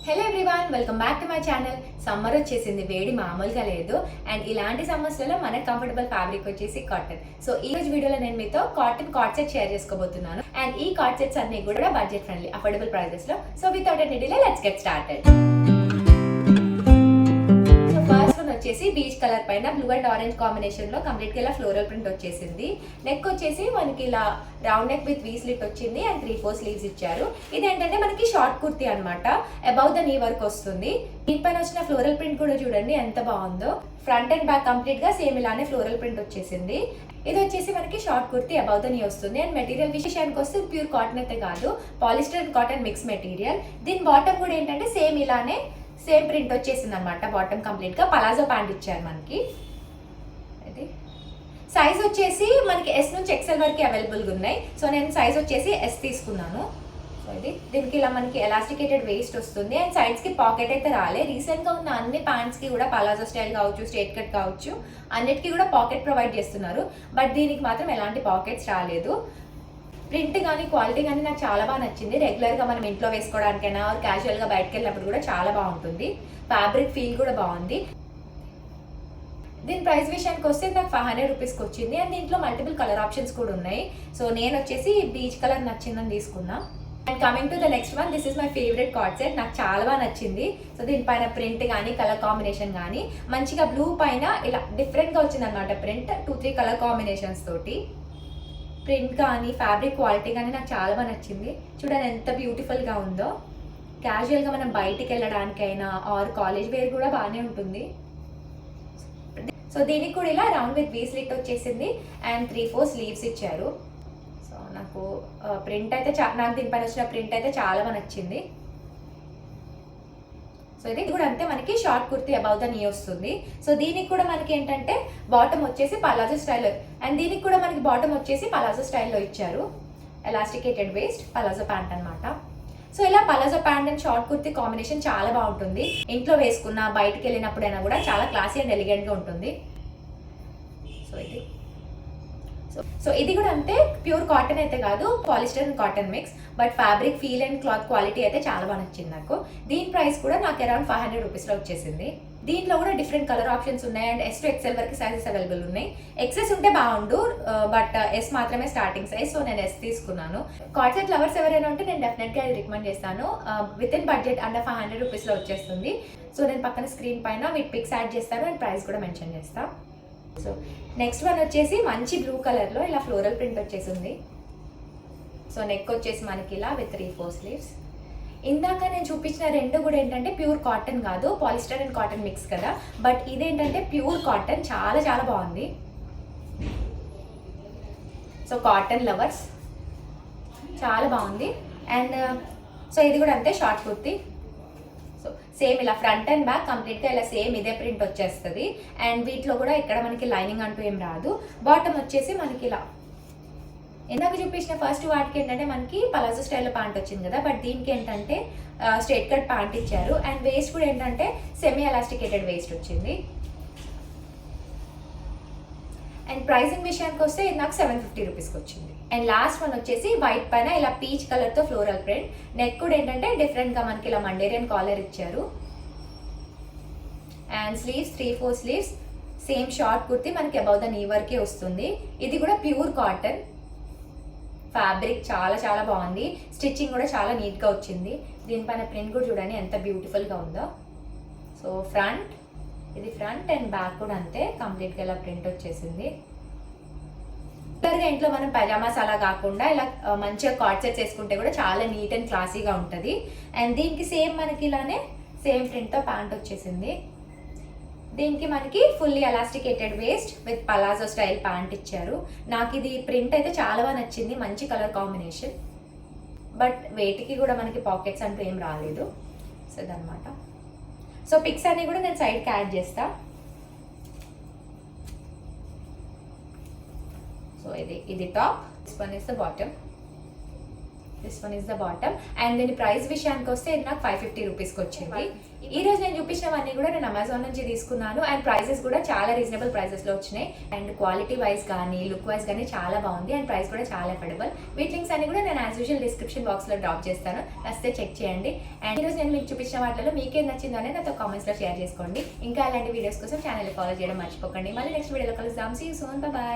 Hello everyone, welcome back to my channel. Summer వచ్చేసింది, వేడి మామూలుగా లేదు. అండ్ ఇలాంటి సమ్మర్స్లలో మనకు కంఫర్టబుల్ ఫ్యాబ్రిక్ వచ్చేసి కాటన్. సో ఈ రోజు వీడియోలో నేను మీతో కాటన్ కార్డ్ సెట్ షేర్ చేసుకోబోతున్నాను. అండ్ ఈ కార్డ్ సెట్స్ అన్ని కూడా బడ్జెట్ ఫ్రెండ్లీ, అఫోర్డబుల్ ప్రైజెస్ లో. So without any delay let's get started. వచ్చేసి బీచ్ కలర్ పైన బ్లూ అండ్ ఆరెంజ్ కాంబినేషన్ లో కంప్లీట్ గా ఇలా ఫ్లోరల్ ప్రింట్ వచ్చేసింది. నెక్ వచ్చేసి మనకి ఇలా round neck with we slit వచ్చింది అండ్ 3/4 స్లీవ్స్ ఇచ్చారు. ఇది ఏంటంటే మనకి షార్ట్ కుర్తీ అనమాట, అబౌవ్ ద నీ వర్క్ వస్తుంది. దీనిపైన వచ్చిన ఫ్లోరల్ ప్రింట్ కూడా చూడండి ఎంత బాగుందో. ఫ్రంట్ అండ్ బ్యాక్ కంప్లీట్ గా సేమ్ ఇలానే ఫ్లోరల్ ప్రింట్ వచ్చేసింది. ఇది వచ్చేసి మనకి షార్ట్ కుర్తీ అబౌవ్ ద నీ వస్తుంది. అండ్ మెటీరియల్ విషయానికి వస్తే ప్యూర్ కాటన్ అయితే కాదు, polyester and cotton mix material. దీని బాటమ్ కూడా ఏంటంటే సేమ్ ఇలానే సేమ్ ప్రింట్ వచ్చేసింది అనమాట. బాటమ్ కంప్లీట్ గా పలాజో ప్యాంట్ ఇచ్చారు మనకి. ఇది సైజ్ వచ్చేసి మనకి ఎస్ నుంచి ఎక్సెల్ వరకు అవైలబుల్గా ఉన్నాయి. సో నేను సైజ్ వచ్చేసి ఎస్ తీసుకున్నాను. సో ఇది దీనికి ఇలా మనకి ఎలాస్టికేటెడ్ వేస్ట్ వస్తుంది అండ్ సైడ్స్ కి పాకెట్ అయితే రాలే. రీసెంట్ గా ఉన్న అన్ని ప్యాంట్స్ కి కూడా పలాజో స్టైల్ కావచ్చు, స్ట్రేట్ కట్ కావచ్చు, అన్నిటికీ కూడా పాకెట్ ప్రొవైడ్ చేస్తున్నారు. బట్ దీనికి మాత్రం ఎలాంటి పాకెట్స్ రాలేదు. ప్రింట్ కానీ క్వాలిటీ కానీ నాకు చాలా బాగా నచ్చింది. రెగ్యులర్గా మనం ఇంట్లో వేసుకోవడానికైనా క్యాజువల్గా బయటకు వెళ్ళినప్పుడు కూడా చాలా బాగుంటుంది. ఫ్యాబ్రిక్ ఫీల్ కూడా బాగుంది. దీని ప్రైస్ విషయానికి వస్తే నాకు 500 రూపీస్కి వచ్చింది. అండ్ దీంట్లో మల్టిపుల్ కలర్ ఆప్షన్స్ కూడా ఉన్నాయి. సో నేను వచ్చేసి బీచ్ కలర్ నచ్చిందని తీసుకున్నా. And coming to the next one, this is my favourite card set. నాకు చాలా బాగా నచ్చింది. సో దీనిపైన ప్రింట్ కానీ కలర్ కాంబినేషన్ కానీ మంచిగా బ్లూ పైన ఇలా డిఫరెంట్గా వచ్చింది అనమాట. ప్రింట్ 2-3 కలర్ కాంబినేషన్స్ తోటి. ప్రింట్ కానీ ఫ్యాబ్రిక్ క్వాలిటీ కానీ నాకు చాలా బాగా నచ్చింది. చూడండి ఎంత బ్యూటిఫుల్గా ఉందో. క్యాజువల్గా మనం బయటికి వెళ్ళడానికైనా ఆర్ కాలేజ్ వేర్ కూడా బాగానే ఉంటుంది. సో దీనికి కూడా ఇలా రౌండ్ విత్ వీ స్లిట్ వచ్చేసింది అండ్ 3/4 స్లీవ్స్ ఇచ్చారు. సో నాకు ప్రింట్ అయితే నాకు దీనిపైన వచ్చిన ప్రింట్ అయితే చాలా బాగా నచ్చింది. సో ఇది కూడా అంతే మనకి షార్ట్ కుర్తీ అబౌవ్ ద నీ వస్తుంది. సో దీనికి కూడా మనకి ఏంటంటే బాటమ్ వచ్చేసి పలాజో స్టైల్ అండ్ దీనికి కూడా మనకి బాటమ్ వచ్చేసి పలాజో స్టైల్లో ఇచ్చారు. ఎలాస్టికేటెడ్ వేస్ట్ పలాజో ప్యాంట్ అనమాట. సో ఇలా palazzo pant and short kurti combination చాలా బాగుంటుంది. ఇంట్లో వేసుకున్న బయటకు వెళ్ళినప్పుడైనా కూడా చాలా క్లాసీ అండ్ ఎలిగెంట్గా ఉంటుంది. సో ఇది కూడా అంతే, ప్యూర్ కాటన్ అయితే కాదు, polyester and cotton mix. But fabric feel and cloth quality అయితే చాలా బాగా నచ్చింది నాకు. దీని ప్రైస్ కూడా నాకు అరౌండ్ 500 రూపీస్లో వచ్చేసింది. దీంట్లో కూడా డిఫరెంట్ కలర్ ఆప్షన్స్ ఉన్నాయి అండ్ ఎస్ టు ఎక్సెల్ వరకు సైజెస్ అవైలబుల్ ఉన్నాయి. ఎక్సెస్ ఉంటే బాగుండు, బట్ ఎస్ మాత్రమే స్టార్టింగ్ సైజ్. సో నేను ఎస్ తీసుకున్నాను. కార్డ్ సెట్ లవర్స్ ఎవరైనా ఉంటే నేను డెఫినెట్గా అది రికమెండ్ చేస్తాను. విత్ ఇన్ బడ్జెట్ అండర్ 500 రూపీస్లో వచ్చేస్తుంది. సో నేను పక్కన స్క్రీన్ పైన వీటి పిక్స్ యాడ్ చేస్తాను అండ్ ప్రైస్ కూడా మెన్షన్ చేస్తాను. సో నెక్స్ట్ వన్ వచ్చేసి మంచి బ్లూ కలర్లో ఇలా ఫ్లోరల్ ప్రింట్ వచ్చేసింది. సో నెక్ వచ్చేసి మనకి ఇలా విత్ 3/4 స్లీవ్స్. ఇందాక నేను చూపించిన రెండు కూడా ఏంటంటే ప్యూర్ కాటన్ కాదు, పాలిస్టర్ అండ్ కాటన్ మిక్స్ కదా. బట్ ఇదేంటంటే ప్యూర్ కాటన్, చాలా చాలా బాగుంది. సో కాటన్ లవర్స్ చాలా బాగుంది. అండ్ సో ఇది కూడా అంతే షార్ట్ కుర్తీ. సో సేమ్ ఇలా ఫ్రంట్ అండ్ బ్యాక్ కంప్లీట్గా ఇలా సేమ్ ఇదే ప్రింట్ వచ్చేస్తుంది. అండ్ వీటిలో కూడా ఇక్కడ మనకి లైనింగ్ అంటూ ఏం రాదు. బాటమ్ వచ్చేసి మనకి ఇలా ఇందాక చూపించిన ఫస్ట్ వాటికి ఏంటంటే మనకి పలాజో స్టైల్లో ప్యాంట్ వచ్చింది కదా. బట్ దీనికి ఏంటంటే స్ట్రైట్ కట్ ప్యాంట్ ఇచ్చారు. అండ్ వేస్ట్ కూడా ఏంటంటే సెమీ ఎలాస్టికేటెడ్ వేస్ట్ వచ్చింది. అండ్ ప్రైసింగ్ విషయానికి వస్తే ఇది నాకు 750 రూపీస్కి వచ్చింది. అండ్ లాస్ట్ వన్ వచ్చేసి వైట్ పైన ఇలా పీచ్ కలర్తో ఫ్లోరల్ ప్రింట్. నెక్ కూడా ఏంటంటే డిఫరెంట్గా మనకి ఇలా మండేరియన్ కాలర్ ఇచ్చారు. And sleeves 3/4 sleeves. Same short kurti మనకి అబౌవ్ ద నీ వరకే వస్తుంది. ఇది కూడా ప్యూర్ కాటన్. ఫ్యాబ్రిక్ చాలా చాలా బాగుంది. స్టిచ్చింగ్ కూడా చాలా నీట్గా వచ్చింది. దీనిపైన ప్రింట్ కూడా చూడండి ఎంత బ్యూటిఫుల్గా ఉందో. సో ఫ్రంట్, ఇది ఫ్రంట్ అండ్ బ్యాక్ కూడా అంతే కంప్లీట్గా ఇలా ప్రింట్ వచ్చేసింది. ఇంట్లో మనం పైజామాస్ అలా కాకుండా ఇలా మంచిగా కార్డ్ సెట్స్ వేసుకుంటే కూడా చాలా నీట్ అండ్ క్లాసీగా ఉంటుంది. అండ్ దీనికి సేమ్ మనకి ఇలానే సేమ్ ప్రింట్తో ప్యాంట్ వచ్చేసింది. దీనికి మనకి fully elasticated waste with palazzo style pant ఇచ్చారు. నాకు ఇది ప్రింట్ అయితే చాలా బాగా నచ్చింది, మంచి కలర్ కాంబినేషన్. బట్ వేటికి కూడా మనకి పాకెట్స్ అంటూ ఏం రాలేదు. సో ఇదనమాట. సో పిక్స్ అన్ని కూడా నేను సైడ్కి యాడ్ చేస్తా. సో ఇది top, this one is the bottom. This one is the bottom. And దీని ప్రైస్ విషయానికి వస్తే ఇది నాకు 550 రూపీస్కి వచ్చింది. ఈ రోజు నేను చూపించినవన్నీ కూడా నేను అమెజాన్ నుంచి తీసుకున్నాను. అండ్ ప్రైసెస్ కూడా చాలా రీజనబుల్ ప్రైసెస్లో వచ్చినాయి. అండ్ క్వాలిటీ వైజ్ కానీ లుక్ వైజ్ కానీ చాలా బాగుంది. అండ్ ప్రైస్ కూడా చాలా అఫోర్డబుల్. వీటి లింక్స్ అన్ని కూడా నేను యాజ్ యూజువల్ డిస్క్రిప్షన్ బాక్స్లో డ్రాప్ చేస్తాను, నచ్చితే చెక్ చేయండి. అండ్ ఈరోజు నేను మీకు చూపించిన వాటిలో మీకేం నచ్చిందో అనేది నాతో కామెంట్స్లో షేర్ చేసుకోండి. ఇంకా అలాంటి వీడియోస్ కోసం ఛానల్ ఫాలో చేయడం మర్చిపోకండి. మళ్ళీ నెక్స్ట్ వీడియోలో కలుద్దాం. See you soon. బై.